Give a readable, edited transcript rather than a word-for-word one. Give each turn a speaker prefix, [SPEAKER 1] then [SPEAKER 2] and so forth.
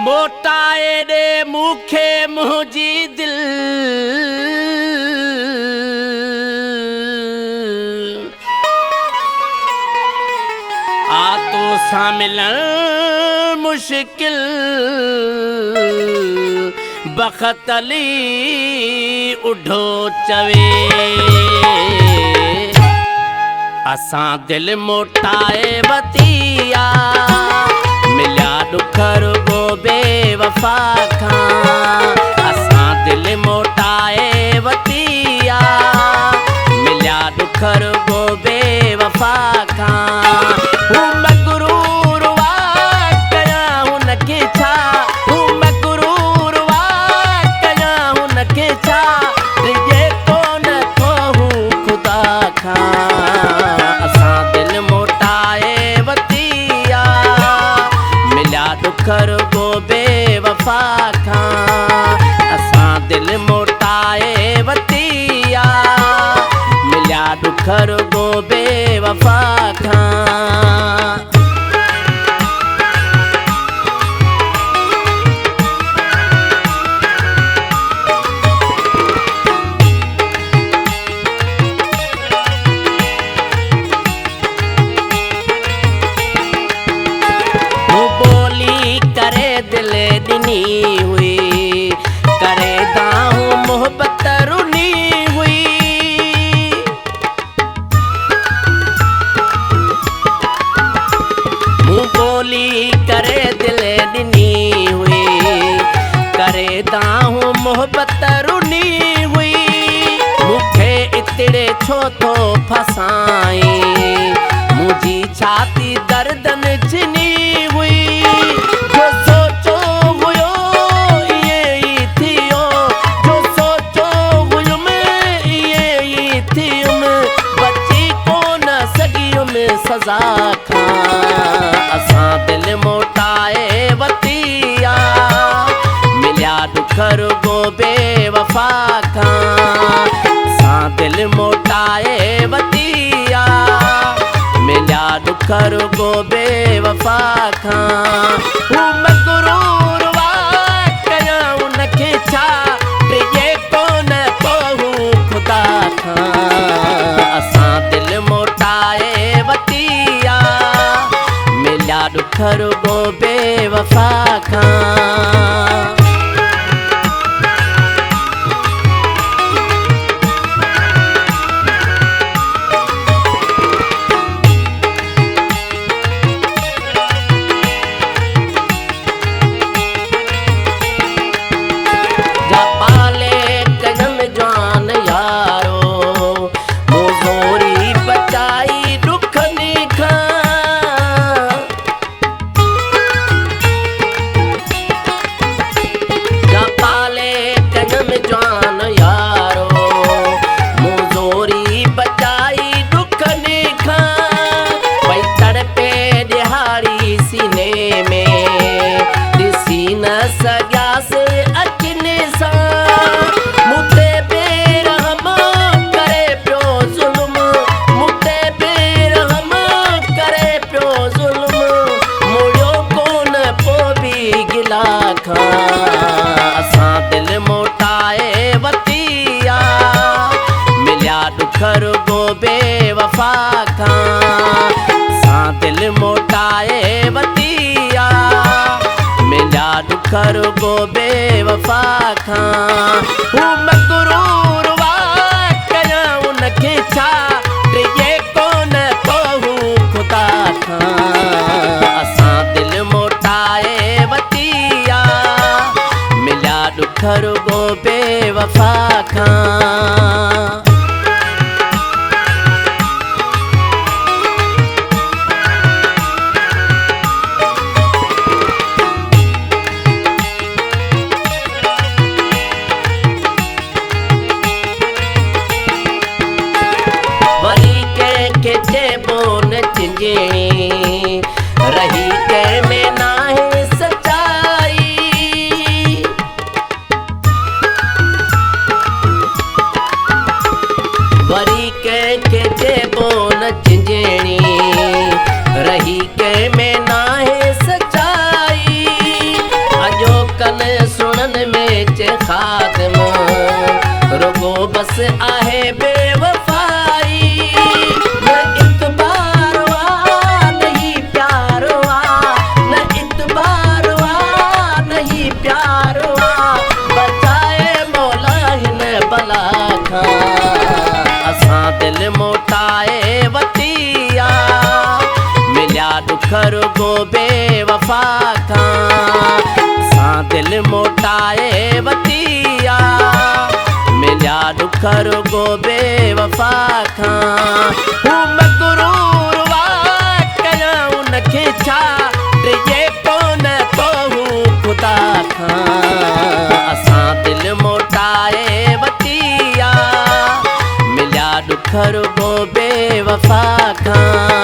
[SPEAKER 1] मोटाए दे मुखे मुझी दिल आ तो सां मिलन मुश्किल बख़त अली उढो चवे असां दिल मोटाए वतिया मिलिया दुख रुगो बेवफा खां असां दिल मोटाए वतिया मिलिया दुख रुगो बेवफा खां हूं मगरूर वा कया हुनखे छा हूं मगरूर वा कया हुनखे छा रिजे कोन थो हूं ख़ुदा खां असां दिल मोटाए वतिया मिलिया दुख रुगो बेवफा खां असां दिल मोटाए वतिया मिलिया दुख रुगो बेवफा खां दिल दिनी हुई करे दाऊं मोहब्बत रुनी हुई मुँह बोली करे दिल दिनी हुई करे दाऊं मोहब्बत रुनी हुई मुखे इतड़े छो थो फसाई मुझी छाती दर्दन चिनी हुई सजा खां असां दिल मोटाए वतिया मिलिया दुख रुगो बेवफा खां असां दिल मोटाए वतिया मिलिया दुख रुगो बेवफा खां हूं मगरूर वा कया हुनखे छा रिजे कोन थो हूं ख़ुदा खां असां दिल मोटाए वतिया मिलिया दुख रुगो बेवफा खां दुख रुगो बेवफा खां असां दिल मोटाए वतिया मिलिया दुख रुगो बेवफा खां हूं मगरूर वा कया हुनखे छा रिजे कोन थो हूं ख़ुदा खां असां दिल मोटाए वतिया मिलिया दुख रुगो बेवफा खां रही के में नाहे सच्चाई बस आहे बेवफाई न इतबार वा नहीं प्यार वा न इतबार वा नहीं प्यार वा बचाए मौला हिन बला खां असां दिल मोटाए वतिया मिलिया दुख रुगो बेवफा खां असां दिल मोटाए वतिया मिलिया दुख रुगो बेवफा खां हू मगरूर वा कयां उनखे छा टिजे कोन तो हू ख़ुदा खां असां दिल मोटाए वतिया मिलिया दुख रुगो बेवफा खां